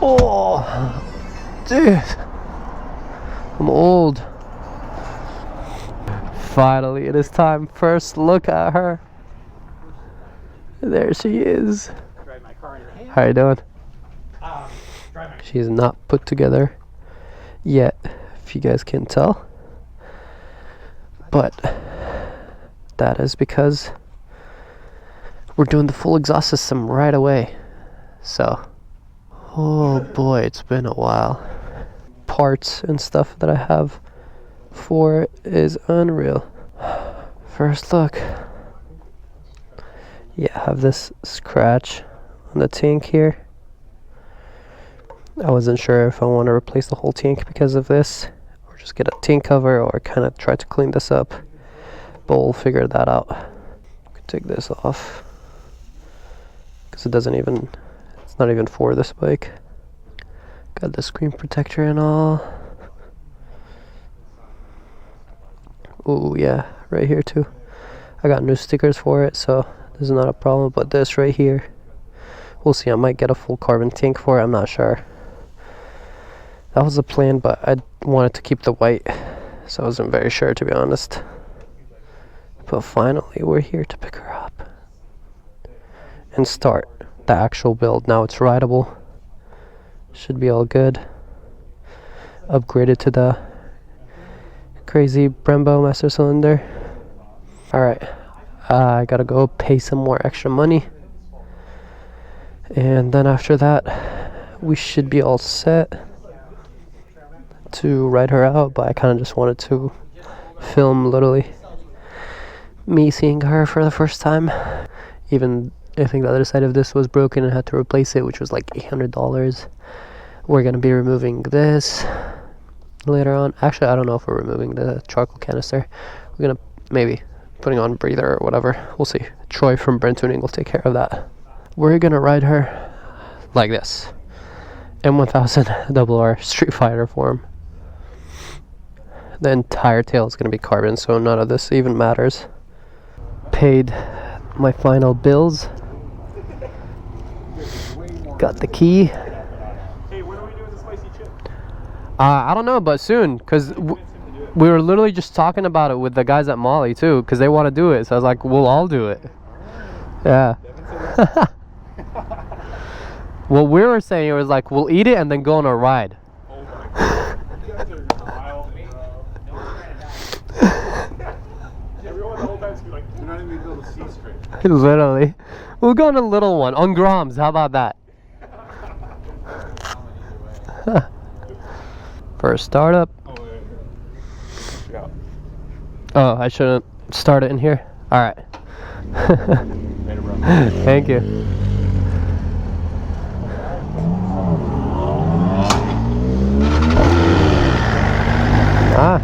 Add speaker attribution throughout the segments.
Speaker 1: Oh, dude, I'm old. Finally, it is time. First look at her. There she is. How you doing? She's not put together yet, if you guys can tell. But that is because we're doing the full exhaust system right away. So, oh boy, it's been a while. Parts and stuff that I have for it is unreal. First look. Yeah, I have this scratch on the tank here. I wasn't sure if I want to replace the whole tank because of this, or just get a tank cover, or kind of try to clean this up, but we'll figure that out. I could take this off because it's not even for this bike. Got the screen protector and all. Oh yeah, right here too. I got new stickers for it, so this is not a problem. But this right here, we'll see. I might get a full carbon tank for it, I'm not sure. That was the plan, but I wanted to keep the white, so I wasn't very sure, to be honest. But finally, we're here to pick her up and start the actual build. Now it's rideable. Should be all good. Upgraded to the crazy Brembo master cylinder. Alright, I gotta go pay some more extra money. And then after that, we should be all set to ride her out, but I kind of just wanted to film literally me seeing her for the first time. Even I think the other side of this was broken and had to replace it, which was like $800. We're gonna be removing this later on. Actually, I don't know if we're removing the charcoal canister. We're gonna maybe putting on breather or whatever. We'll see. Troy from Brent Tuning will take care of that. We're gonna ride her like this. M1000RR Street Fighter form. The entire tail is going to be carbon, so none of this even matters. Paid my final bills. Got the key.
Speaker 2: Hey, when are we doing the spicy chip?
Speaker 1: I don't know, but soon, because we were literally just talking about it with the guys at Molly too, because they want to do it. So I was like, we'll all do it. Yeah. What we were saying, it was like, we'll eat it and then go on a ride.
Speaker 2: Oh my god. You guys are wild, bro. Everyone the whole time is like, you're not even able to see straight.
Speaker 1: Literally. We'll go on a little one. On Groms, how about that? First startup. Oh, I shouldn't start it in here? Alright.
Speaker 2: Later, bro.
Speaker 1: Thank you. Ah.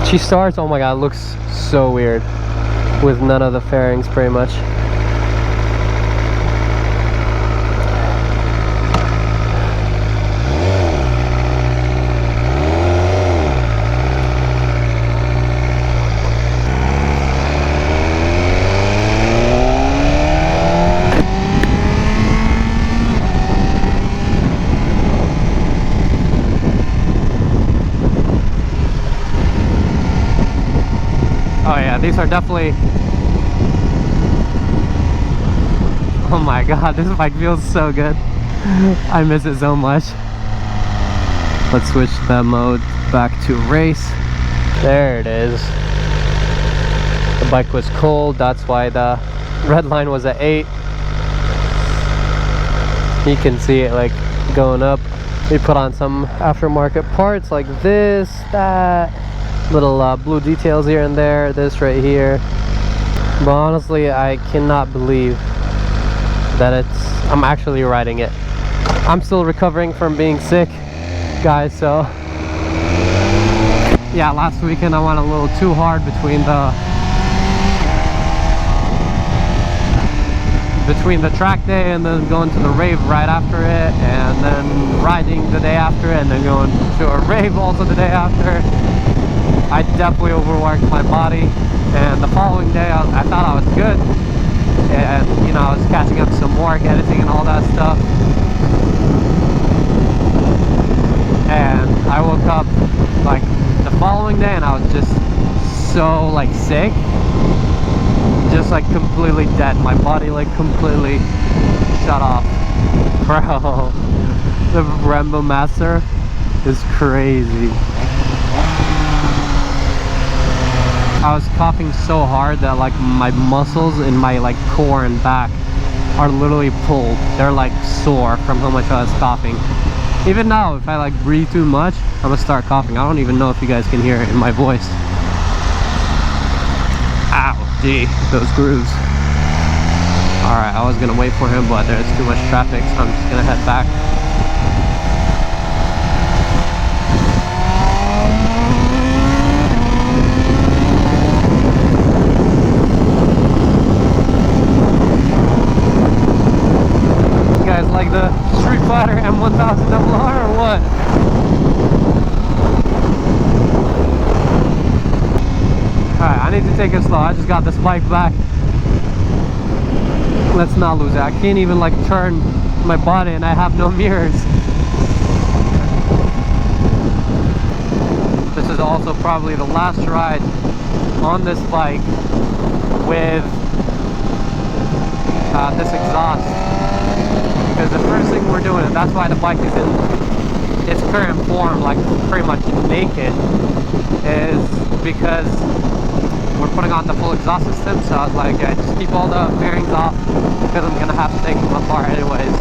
Speaker 1: She starts, oh my god, it looks so weird with none of the fairings pretty much. Oh yeah, these are definitely... Oh my god, this bike feels so good. I miss it so much. Let's switch the mode back to race. There it is. The bike was cold, that's why the red line was at 8. You can see it like going up. We put on some aftermarket parts like this, that. Little blue details here and there, this right here. But honestly, I cannot believe that I'm actually riding it. I'm still recovering from being sick, guys, so yeah, last weekend I went a little too hard between the track day and then going to the rave right after it, and then riding the day after it, and then going to a rave also the day after. I definitely overworked my body, And the following day, I thought I was good. And, you know, I was catching up some work, editing and all that stuff. And I woke up, like, the following day and I was just so, like, sick. Just, like, completely dead. My body, like, completely shut off. Bro, the Brembo Master is crazy. I was coughing so hard that like my muscles in my like core and back are literally pulled. They're like sore from how much I was coughing. Even now, if I like breathe too much, I'm gonna start coughing. I don't even know if you guys can hear it in my voice. Ow, gee, those grooves. Alright, I was gonna wait for him, but there's too much traffic, so I'm just gonna head back. You guys like the Street Fighter M1000RR or what? Alright, I need to take it slow. I just got this bike back. Let's not lose it. I can't even like turn my body and I have no mirrors. This is also probably the last ride on this bike with this exhaust. Because the first thing we're doing, and that's why the bike is in its current form, like pretty much naked, is because we're putting on the full exhaust system. So I was like, yeah, just keep all the bearings off because I'm gonna have to take them apart anyways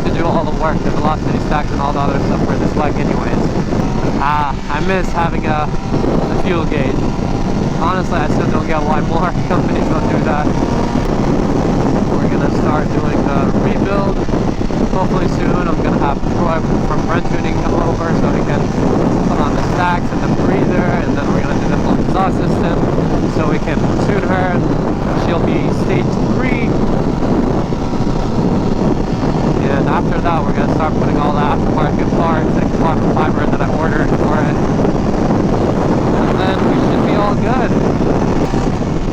Speaker 1: to do all the work, the velocity stacks and all the other stuff for this bike anyways. I miss having a fuel gauge. Honestly, I still don't get why more companies don't do that. We're gonna start doing the rebuild hopefully soon. I'm gonna have Troy from Brent Tuning come over so he can put on the stacks and the breather, and then we're gonna do the full exhaust system so we can tune her. She'll be stage 3, and after that we're gonna start putting all the aftermarket parts and carbon fiber that I ordered for it, and then we should be all good.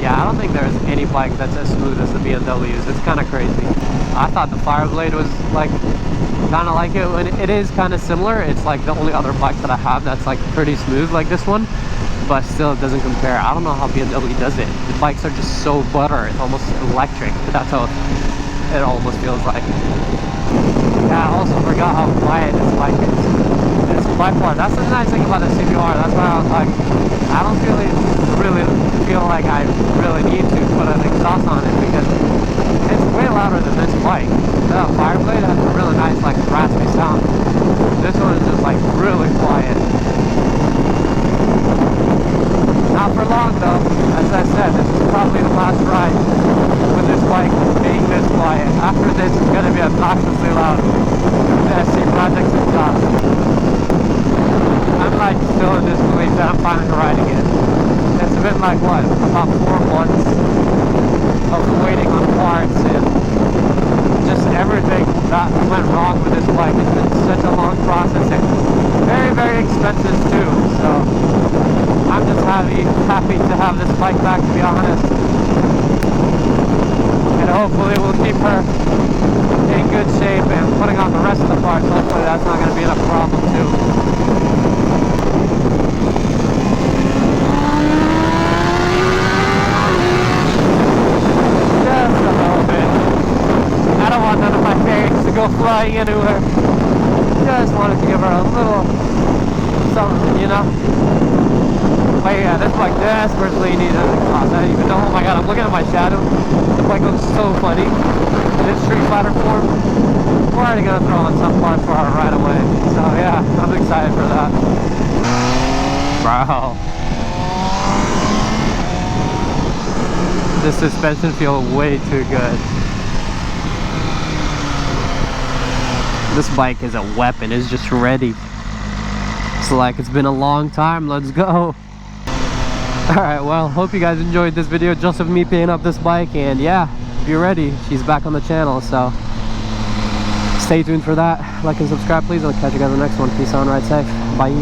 Speaker 1: Yeah, I don't think there's any bike that's as smooth as the BMWs. It's kind of crazy. I thought the Fireblade was like kind of like it, and it is kind of similar. It's like the only other bike that I have that's like pretty smooth like this one, but still it doesn't compare. I don't know how BMW does it. The bikes are just so butter. It's almost electric. That's how it almost feels like. Yeah, I also forgot how quiet this bike is. It's by far, that's the nice thing about the CBR. That's why I was like, I don't really feel like I really need to put an exhaust on it because it's way louder than this bike. The Fireblade has a really nice like raspy sound. This one is just like really quiet. Not for long though. As I said, this is probably the last ride with this bike being this quiet. After this, it's going to be obnoxiously loud. The SC Project's exhaust. I'm like still in disbelief that I'm finally riding it. It's been like what, about 4 months of waiting on parts and just everything that went wrong with this bike. It's been such a long process and very, very expensive too. So I'm just happy to have this bike back, to be honest. And hopefully we'll keep her in good shape and putting on the rest of the parts. Hopefully that's not going to be a problem too. Go flying anywhere. Just wanted to give her a little something, you know. But yeah, this bike desperately needs an exhaust. I don't even know. Oh my god, I'm looking at my shadow. The bike looks so funny in its Street Fighter form. We're already gonna throw on some parts for her right away. So yeah, I'm excited for that. Bro, this suspension feels way too good. This bike is a weapon. It's just ready. It's like it's been a long time. Let's go. Alright, well, hope you guys enjoyed this video just of me paying up this bike, and yeah, if you're ready, she's back on the channel, so stay tuned for that. Like and subscribe please. I'll catch you guys in the next one. Peace out and ride safe. Bye.